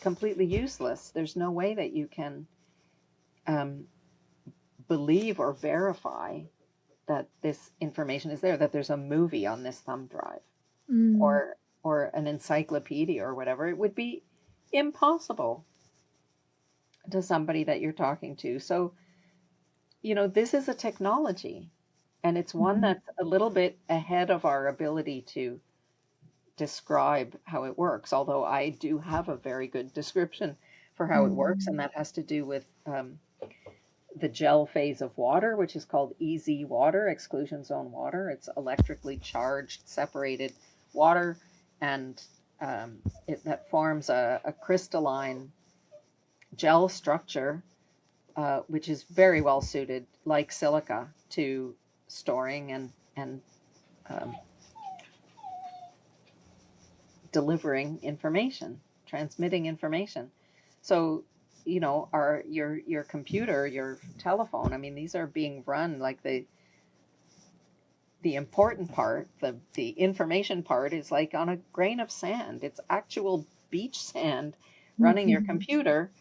completely useless. There's no way that you can um, believe or verify that this information is there, that there's a movie on this thumb drive Mm. or an encyclopedia or whatever. It would be impossible to somebody that you're talking to. So, this is a technology, and it's one Mhm. that's a little bit ahead of our ability to describe how it works, although I do have a very good description for how it works, and Mhm. that has to do with the gel phase of water, which is called EZ water, exclusion zone water. It's electrically charged, separated water, and that forms a crystalline gel structure, which is very well suited, like silica, to storing and um, delivering information, transmitting information. So, your computer, your telephone. I mean, these are being run like the important part, the information part is like on a grain of sand. It's actual beach sand running your Mhm. computer.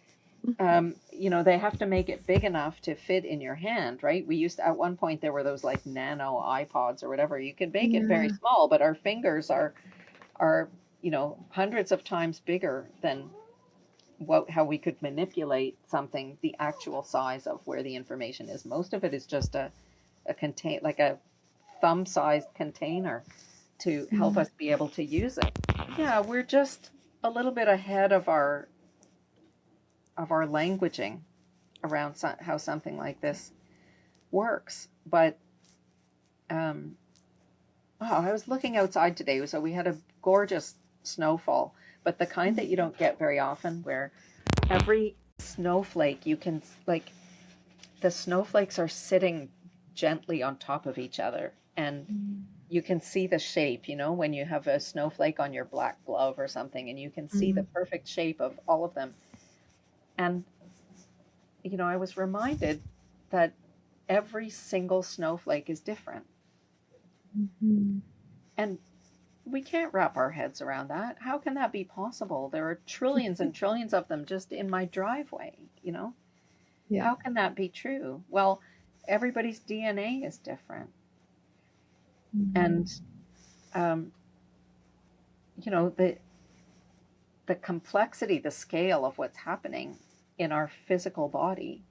They have to make it big enough to fit in your hand, right? We used to, at one point, there were those like nano iPods or whatever. You could make it very Yeah. small, but our fingers are hundreds of times bigger than how we could manipulate something the actual size of where the information is. Most of it is just a contain like a thumb sized container to help Mm. us be able to use it. Yeah, we're just a little bit ahead of our languaging around how something like this works. But um, I was looking outside today, so we had a gorgeous snowfall, but the kind that you don't get very often, where every snowflake you can like the snowflakes are sitting gently on top of each other, and you can see the shape, when you have a snowflake on your black glove or something, and you can see the Mm. perfect shape of all of them. And, I was reminded that every single snowflake is different. Mhm. And we can't wrap our heads around that. How can that be possible? There are trillions and trillions of them just in my driveway. Yeah. How can that be true? Well, everybody's DNA is different. And, Mhm. um, the complexity, the scale of what's happening in our physical body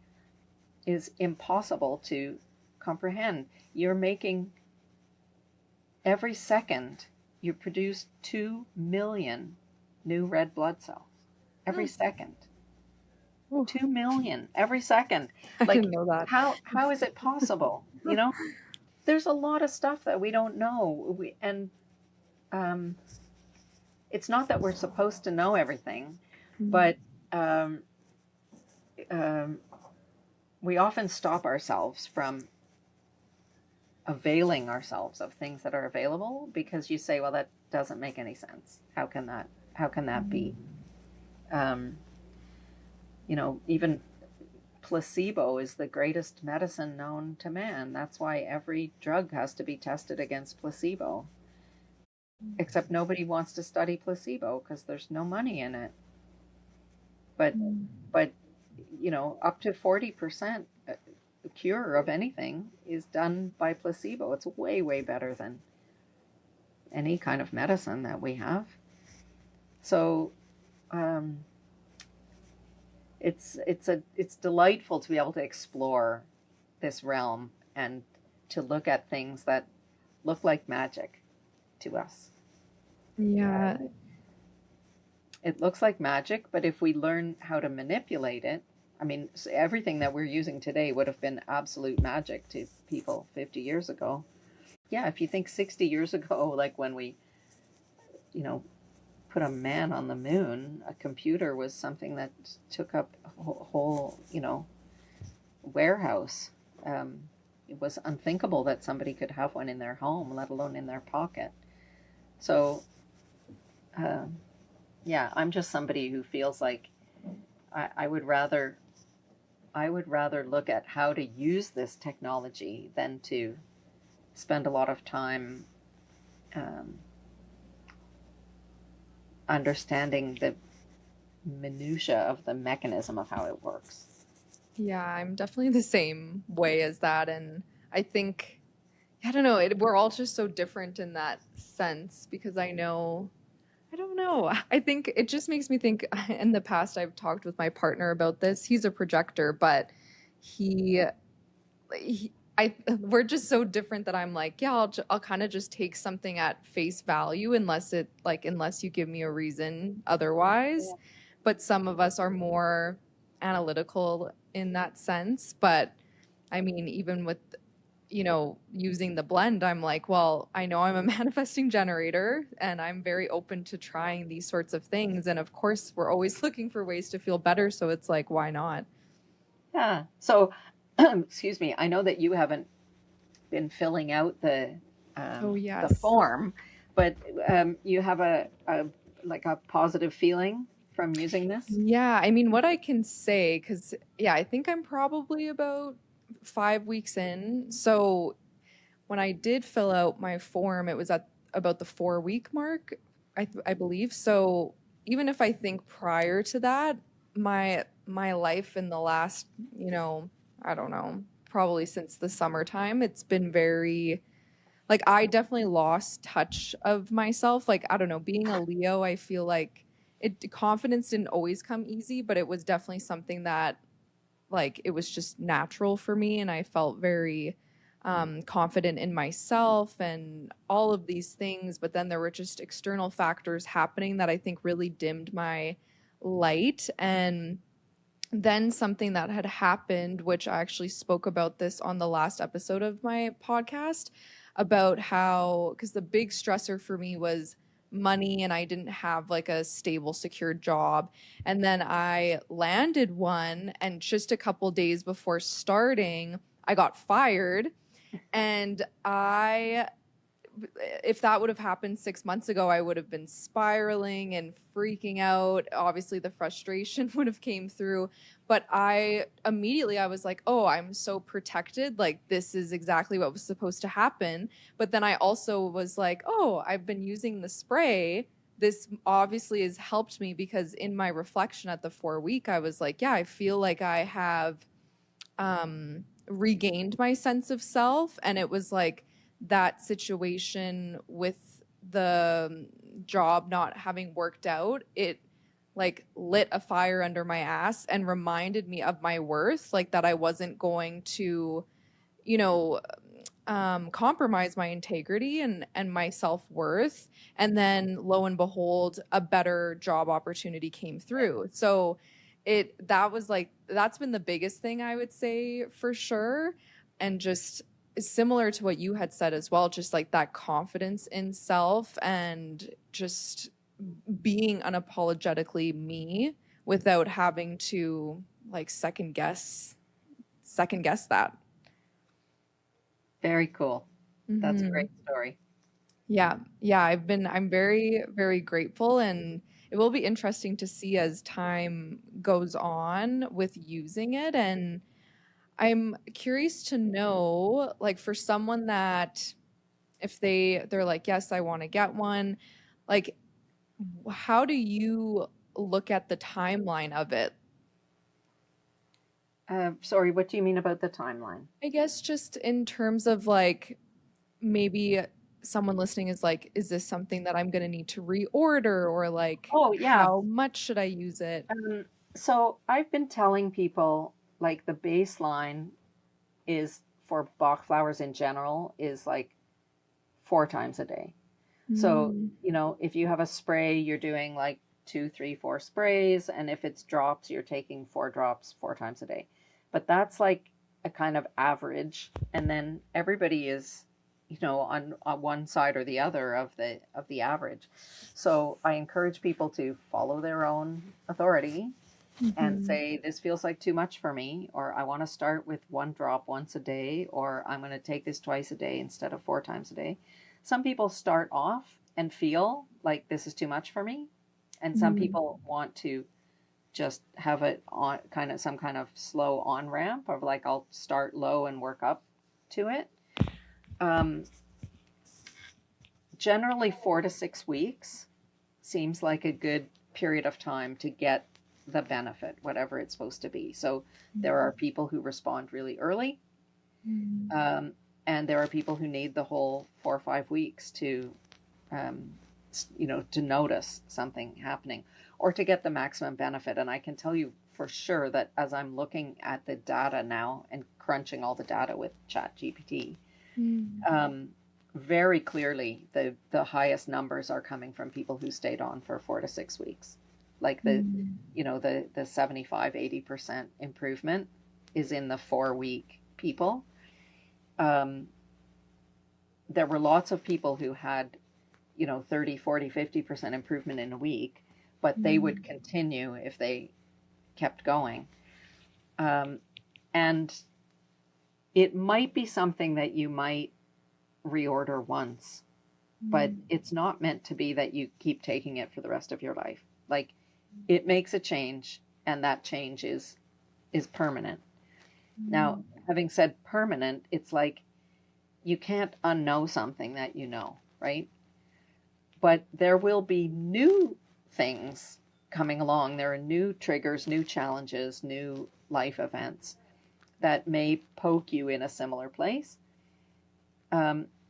is impossible to comprehend. You're making every second, you produce 2 million new red blood cells every Mm. second. Ooh, 2 million every second. I Like, didn't know that. how is it possible? There's a lot of stuff that we don't know. Um, it's not that we're supposed to know everything, Mm. but um, um, we often stop ourselves from availing ourselves of things that are available because you say, well, that doesn't make any sense. How can that be? Um, even placebo is the greatest medicine known to man. That's why every drug has to be tested against placebo. Except nobody wants to study placebo because there's no money in it. But Mm. but up to 40% cure of anything is done by placebo. It's way, way better than any kind of medicine that we have. So um, it's delightful to be able to explore this realm and to look at things that look like magic to us. Yeah. It looks like magic, but if we learn how to manipulate it, I mean, everything that we're using today would have been absolute magic to people 50 years ago. Yeah, if you think 60 years ago, like when we, you know, put a man on the moon, a computer was something that took up a whole, warehouse. It was unthinkable that somebody could have one in their home, let alone in their pocket. So, um, yeah, I'm just somebody who feels like I would rather look at how to use this technology than to spend a lot of time um, understanding the minutia of the mechanism of how it works. Yeah, I'm definitely the same way as that. And I think, I don't know, we're all just so different in that sense because I know, I don't know. I think it just makes me think in the past, I've talked with my partner about this. He's a projector, but he, we're just so different that I'm like, yeah, I'll kind of just take something at face value unless you give me a reason otherwise. But some of us are more analytical in that sense. But I mean, even with, using the blend, I'm like, well, I know I'm a manifesting generator and I'm very open to trying these sorts of things. And of course, we're always looking for ways to feel better. So it's like, why not? Yeah. So, excuse me. I know that you haven't been filling out Oh, the yes. form, but you have a like a positive feeling from using this. Yeah, I mean, what I can say, because, yeah, I think I'm probably about 5 weeks in. So when I did fill out my form, it was at about the 4 week mark, I believe. So even if I think prior to that, my life in the last, I don't know, probably since the summertime, it's been very, like, I definitely lost touch of myself. Like, I don't know, being a Leo, I feel like confidence didn't always come easy, but it was definitely something that, like, it was just natural for me, and I felt very confident in myself and all of these things. But then there were just external factors happening that I think really dimmed my light. And then something that had happened, which I actually spoke about this on the last episode of my podcast, about how, because the big stressor for me was money and I didn't have like a stable, secure job. And then I landed one, and just a couple days before starting, I got fired. And if that would have happened 6 months ago, I would have been spiraling and freaking out. Obviously, the frustration would have came through, but I was like, "Oh, I'm so protected. Like, this is exactly what was supposed to happen." But then I also was like, "Oh, I've been using the spray. This obviously has helped me," because in my reflection at the 4 week, I was like, "Yeah, I feel like I have regained my sense of self." And it was like that situation with the job not having worked out, it like lit a fire under my ass and reminded me of my worth, like that I wasn't going to, you know, compromise my integrity and my self-worth. And then lo and behold, a better job opportunity came through. So that's been the biggest thing, I would say, for sure. And just similar to what you had said as well, just like that confidence in self and just being unapologetically me without having to like second guess that. Very cool. That's a Mm-hmm. great story. Yeah, yeah, I'm very, very grateful, and it will be interesting to see as time goes on with using it. And I'm curious to know, like, for someone that if they're like, yes, I want to get one, like, how do you look at the timeline of it? Sorry, what do you mean about the timeline? I guess just in terms of like maybe someone listening is like, is this something that I'm going to need to reorder, or like, Oh, yeah. how much should I use it? Um, so I've been telling people like the baseline is for Bach flowers in general is like 4 times a day. So, Mm, if you have a spray, you're doing like two, three, four sprays. And if it's drops, you're taking 4 drops 4 times a day. But that's like a kind of average. And then everybody is, on one side or the other of the average. So I encourage people to follow their own authority and mhm. say, this feels like too much for me, or I want to start with 1 drop once a day, or I'm going to take this twice a day instead of 4 times a day. Some people start off and feel like this is too much for me, and some Mm. people want to just have it on kind of some kind of slow on ramp of like, I'll start low and work up to it. Um, generally 4 to 6 weeks seems like a good period of time to get the benefit, whatever it's supposed to be. So there are people who respond really early, and there are people who need the whole 4 or 5 weeks to, to notice something happening or to get the maximum benefit. And I can tell you for sure that as I'm looking at the data now and crunching all the data with ChatGPT, very clearly the highest numbers are coming from people who stayed on for 4 to 6 weeks. Like the 75-80% improvement is in the 4 week people. There were lots of people who had 30, 40, 50% improvement in a week, but they would continue if they kept going. And it might be something that you might reorder once, but it's not meant to be that you keep taking it for the rest of your life. Like, it makes a change, and that change is permanent. Now, having said permanent, it's like you can't unknow something that you know, right? But there will be new things coming along. There are new triggers, new challenges, new life events that may poke you in a similar place,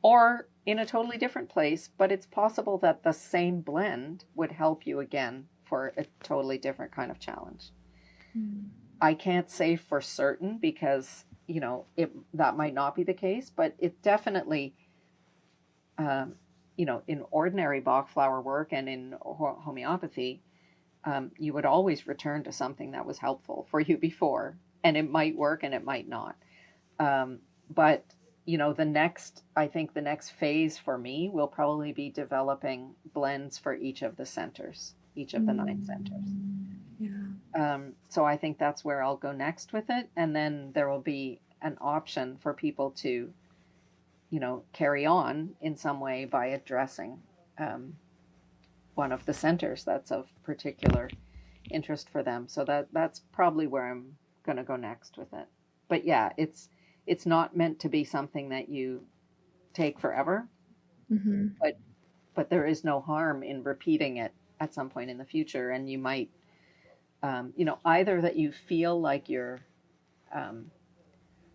or in a totally different place, but it's possible that the same blend would help you again for a totally different kind of challenge. I can't say for certain because, that might not be the case, but it definitely, in ordinary Bach flower work and in homeopathy, you would always return to something that was helpful for you before, and it might work and it might not. But I think the next phase for me will probably be developing blends for each of the centers, each of the 9 centers. Yeah. So I think that's where I'll go next with it. And then there will be an option for people to, carry on in some way by addressing one of the centers that's of particular interest for them. So that's probably where I'm going to go next with it. But yeah, it's not meant to be something that you take forever, but there is no harm in repeating it at some point in the future. And you might, either that you feel like you're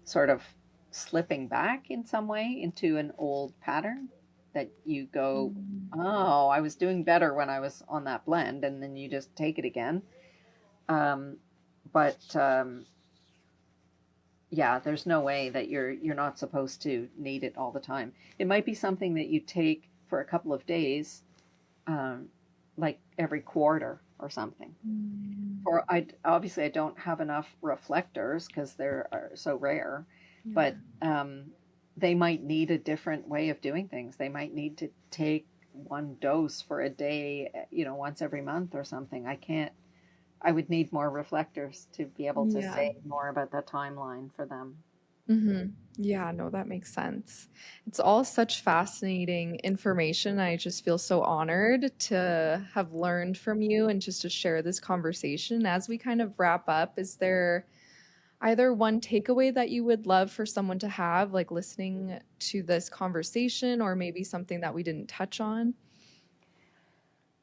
sort of slipping back in some way into an old pattern, that you go, oh, I was doing better when I was on that blend, and then you just take it again. Yeah, there's no way that you're not supposed to need it all the time. It might be something that you take for a couple of days, like every quarter or something. Or obviously I don't have enough reflectors because they're so rare, but they might need a different way of doing things. They might need to take one dose for a day, once every month or something. I would need more reflectors to be able to say more about the timeline for them. Yeah, no, that makes sense. It's all such fascinating information. I just feel so honored to have learned from you and just to share this conversation. As we kind of wrap up, is there either one takeaway that you would love for someone to have, like listening to this conversation, or maybe something that we didn't touch on?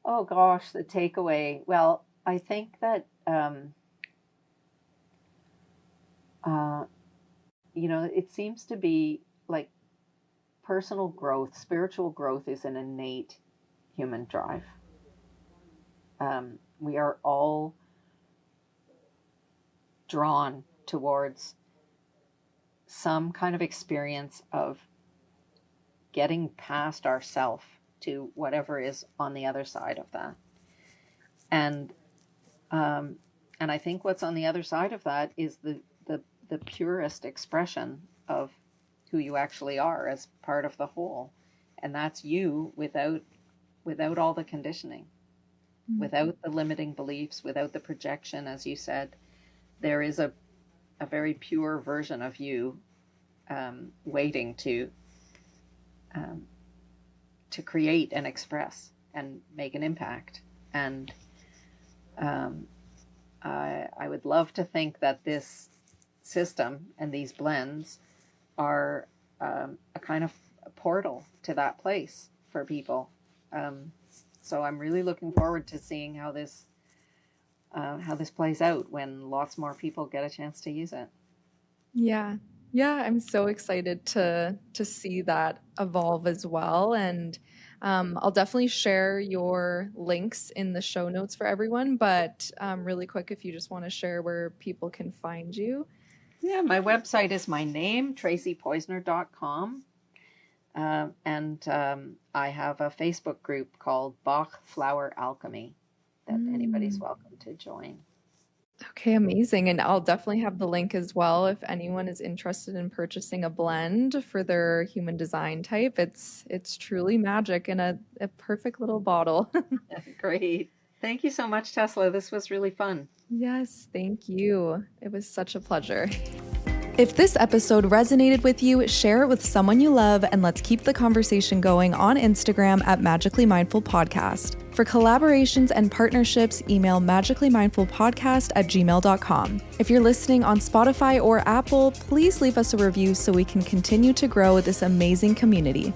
Oh gosh, the takeaway. Well, I think that, it seems to be like personal growth, spiritual growth is an innate human drive. We are all drawn towards some kind of experience of getting past ourself to whatever is on the other side of that. And I think what's on the other side of that is the purest expression of who you actually are as part of the whole. And that's you without all the conditioning, without the limiting beliefs, without the projection, as you said. There is a very pure version of you waiting to create and express and make an impact. And I would love to think that this system and these blends are a kind of portal to that place for people. So I'm really looking forward to seeing how this plays out when lots more people get a chance to use it. Yeah. Yeah, I'm so excited to see that evolve as well. And I'll definitely share your links in the show notes for everyone. But really quick, if you just want to share where people can find you. Yeah, my website is my name, tracypoizner.com. And I have a Facebook group called Bach Flower Alchemy that anybody's welcome to join. Okay, amazing. And I'll definitely have the link as well if anyone is interested in purchasing a blend for their human design type. It's truly magic in a perfect little bottle. Great. Thank you so much, Tesla. This was really fun. Yes, thank you. It was such a pleasure. If this episode resonated with you, share it with someone you love, and let's keep the conversation going on Instagram at Magically Mindful Podcast. For collaborations and partnerships, email magicallymindfulpodcast@gmail.com. If you're listening on Spotify or Apple, please leave us a review so we can continue to grow this amazing community.